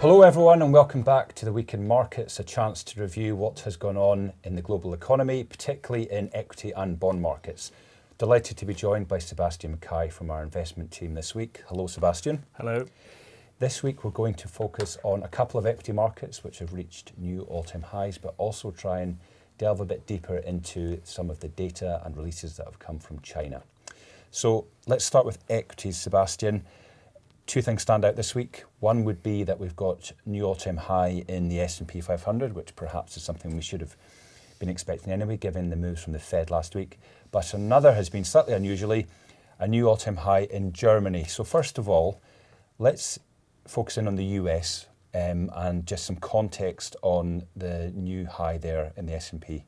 Hello everyone and welcome back to the Week in Markets, a chance to review what has gone on in the global economy, particularly in equity and bond markets. Delighted to be joined by Sebastian Mackay from our investment team this week. Hello Sebastian. Hello. This week we're going to focus on a couple of equity markets which have reached new all-time highs, but also try and delve a bit deeper into some of the data and releases that have come from China. So let's start with equities, Sebastian. Two things stand out this week. One would be that we've got new all-time high in the S&P 500, which perhaps is something we should have been expecting anyway, given the moves from the Fed last week. But another has been slightly unusually a new all-time high in Germany. So first of all, let's focus in on the US and just some context on the new high there in the S&P.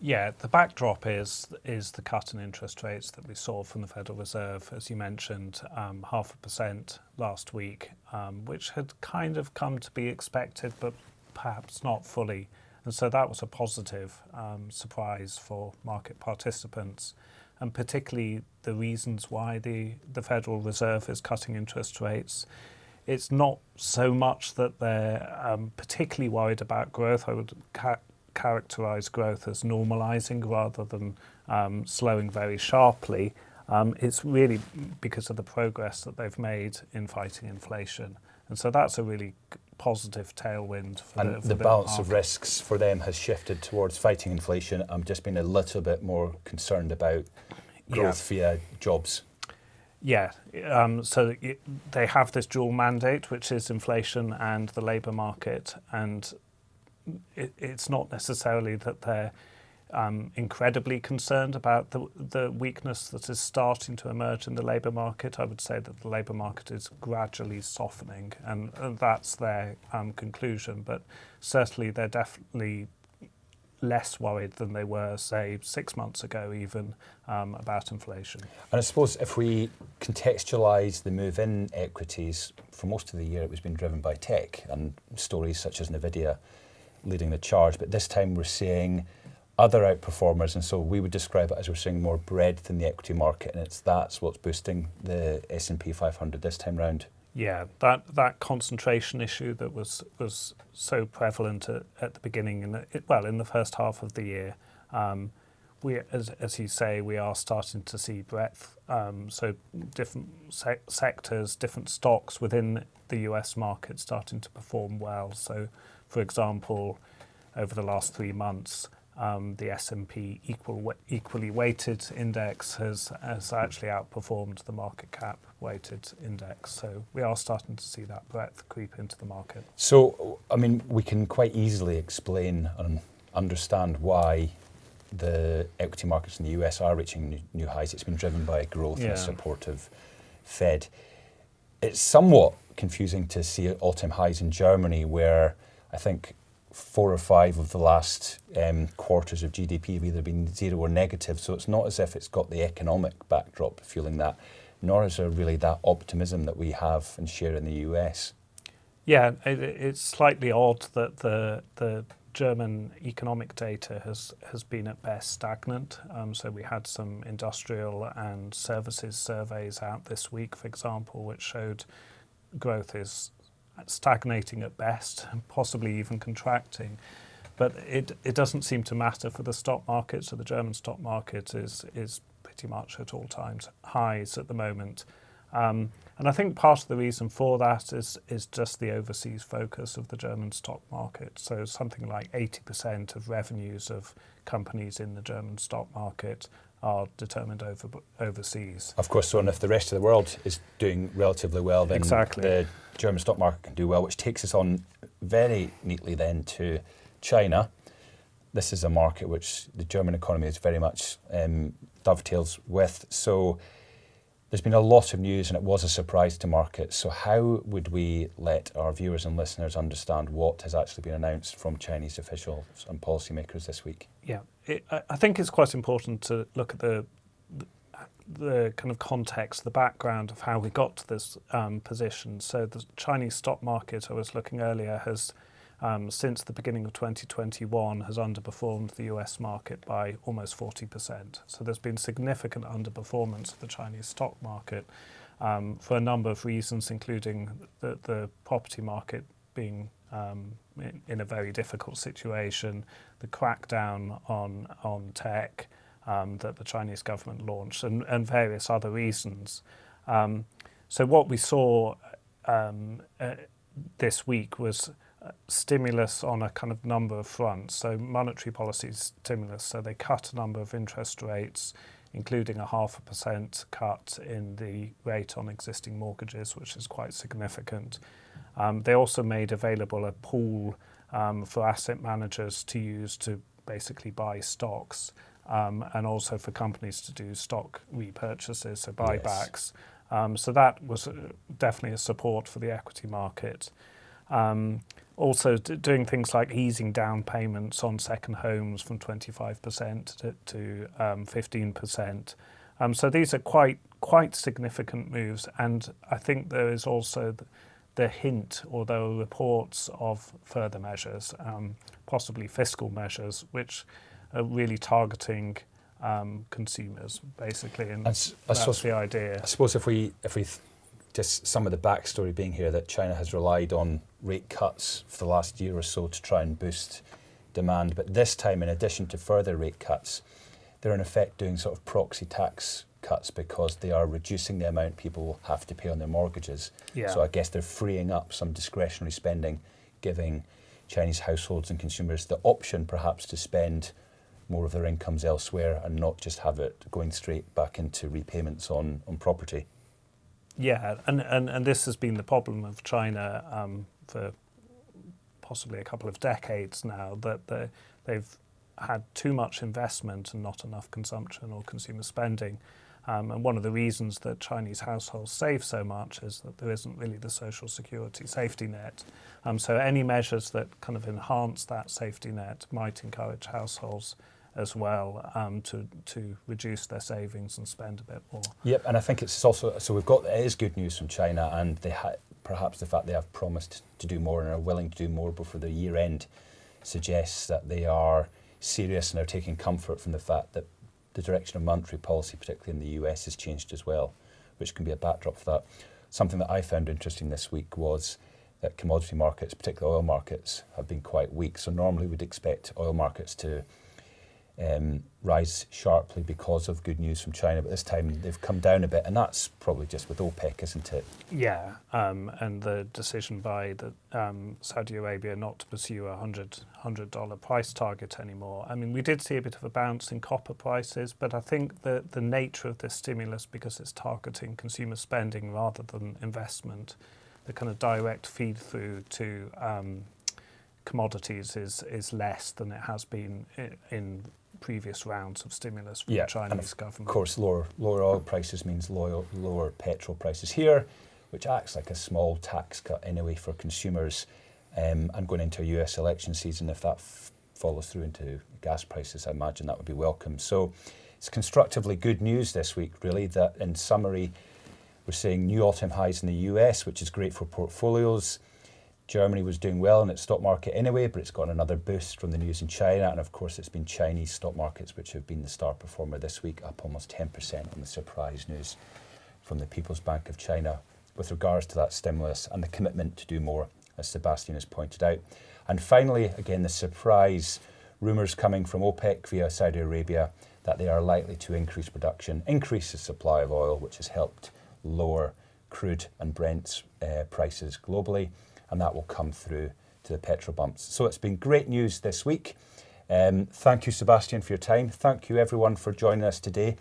Yeah, the backdrop is the cut in interest rates that we saw from the Federal Reserve, as you mentioned, 0.5% last week, which had kind of come to be expected, but perhaps not fully. And so that was a positive surprise for market participants, and particularly the reasons why the Federal Reserve is cutting interest rates. It's not so much that they're particularly worried about growth. I would characterise growth as normalising rather than slowing very sharply. It's really because of the progress that they've made in fighting inflation. And so that's a really positive tailwind for the balance of risks for them has shifted towards fighting inflation. I'm just being a little bit more concerned about growth via jobs. Yeah, so they have this dual mandate, which is inflation and the labour market, and it's not necessarily that they're incredibly concerned about the weakness that is starting to emerge in the labour market. I would say that the labour market is gradually softening, and that's their conclusion. But certainly they're definitely less worried than they were, say, 6 months ago even, about inflation. And I suppose if we contextualise the move in equities, for most of the year it was being driven by tech and stories such as Nvidia leading the charge, but this time we're seeing other outperformers, and so we would describe it as we're seeing more breadth in the equity market, and that's what's boosting the S&P 500 this time round. Yeah, that concentration issue that was so prevalent at the beginning, in the first half of the year, we, as you say, we are starting to see breadth. So different sectors, different stocks within the US market starting to perform well. So, for example, over the last 3 months, the S&P equally weighted index has actually outperformed the market cap weighted index. So we are starting to see that breadth creep into the market. So, I mean, we can quite easily explain and understand why the equity markets in the US are reaching new highs. It's been driven by growth and a supportive Fed. It's somewhat confusing to see all-time highs in Germany, where I think 4 or 5 of the last quarters of GDP have either been zero or negative. So it's not as if it's got the economic backdrop fueling that, nor is there really that optimism that we have and share in the US. Yeah, it's slightly odd that the German economic data has been at best stagnant. So we had some industrial and services surveys out this week, for example, which showed growth is stagnating at best, possibly even contracting. But it doesn't seem to matter for the stock market. So the German stock market is pretty much at all-time highs at the moment. And I think part of the reason for that is just the overseas focus of the German stock market. So something like 80% of revenues of companies in the German stock market are determined overseas. Of course, so and if the rest of the world is doing relatively well, then the German stock market can do well, which takes us on very neatly then to China. This is a market which the German economy is very much dovetails with. So there's been a lot of news and it was a surprise to markets. So how would we let our viewers and listeners understand what has actually been announced from Chinese officials and policymakers this week? Yeah, I think it's quite important to look at the kind of context, the background of how we got to this position. So the Chinese stock market, I was looking earlier, has since the beginning of 2021 has underperformed the US market by almost 40%. So there's been significant underperformance of the Chinese stock market. for a number of reasons, including the property market being in a very difficult situation, the crackdown on tech that the Chinese government launched, and various other reasons. So what we saw this week was stimulus on a kind of number of fronts. So monetary policy stimulus, so they cut a number of interest rates, including a 0.5% cut in the rate on existing mortgages, which is quite significant. They also made available a pool for asset managers to use to basically buy stocks, and also for companies to do stock repurchases, so buybacks. Yes. So that was definitely a support for the equity market. Also doing things like easing down payments on second homes from 25% to 15%. So these are quite significant moves, and I think there is also the hint, or there are reports of further measures, possibly fiscal measures, which are really targeting consumers, basically, and that's the idea. I suppose if we just some of the backstory being here that China has relied on rate cuts for the last year or so to try and boost demand, but this time, in addition to further rate cuts, they're in effect doing sort of proxy tax cuts because they are reducing the amount people will have to pay on their mortgages. Yeah. So I guess they're freeing up some discretionary spending, giving Chinese households and consumers the option perhaps to spend more of their incomes elsewhere and not just have it going straight back into repayments on property. Yeah, and this has been the problem of China for possibly a couple of decades now, that they've had too much investment and not enough consumption or consumer spending. And one of the reasons that Chinese households save so much is that there isn't really the social security safety net. So any measures that kind of enhance that safety net might encourage households as well to reduce their savings and spend a bit more. Yep, and I think it's also, so it is good news from China, and perhaps the fact they have promised to do more and are willing to do more before the year end suggests that they are serious and are taking comfort from the fact that the direction of monetary policy, particularly in the US, has changed as well, which can be a backdrop for that. Something that I found interesting this week was that commodity markets, particularly oil markets, have been quite weak. So normally we'd expect oil markets to rise sharply because of good news from China, but this time they've come down a bit, and that's probably just with OPEC, isn't it? Yeah, and the decision by Saudi Arabia not to pursue a $100 price target anymore. I mean, we did see a bit of a bounce in copper prices, but I think the nature of this stimulus, because it's targeting consumer spending rather than investment, the kind of direct feed through to commodities is less than it has been in previous rounds of stimulus from the Chinese government. Of course, lower oil prices means lower petrol prices here, which acts like a small tax cut anyway for consumers. And going into a US election season, if that follows through into gas prices, I imagine that would be welcome. So it's constructively good news this week, really, that in summary, we're seeing new all-time highs in the US, which is great for portfolios. Germany was doing well in its stock market anyway, but it's got another boost from the news in China. And of course, it's been Chinese stock markets which have been the star performer this week, up almost 10% on the surprise news from the People's Bank of China with regards to that stimulus and the commitment to do more, as Sebastian has pointed out. And finally, again, the surprise rumours coming from OPEC via Saudi Arabia that they are likely to increase production, increase the supply of oil, which has helped lower crude and Brent prices globally. And that will come through to the petrol bumps. So it's been great news this week. Thank you, Sebastian, for your time. Thank you, everyone, for joining us today.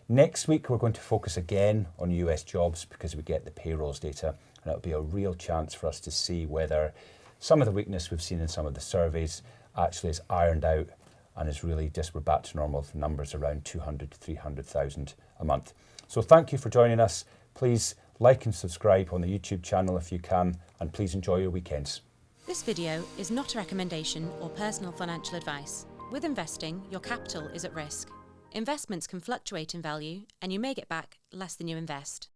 Next week, we're going to focus again on US jobs because we get the payrolls data, and it'll be a real chance for us to see whether some of the weakness we've seen in some of the surveys actually is ironed out and is really just we're back to normal with numbers around 200 to 300,000 a month. So thank you for joining us. Please like and subscribe on the YouTube channel if you can, and please enjoy your weekends. This video is not a recommendation or personal financial advice. With investing, your capital is at risk. Investments can fluctuate in value, and you may get back less than you invest.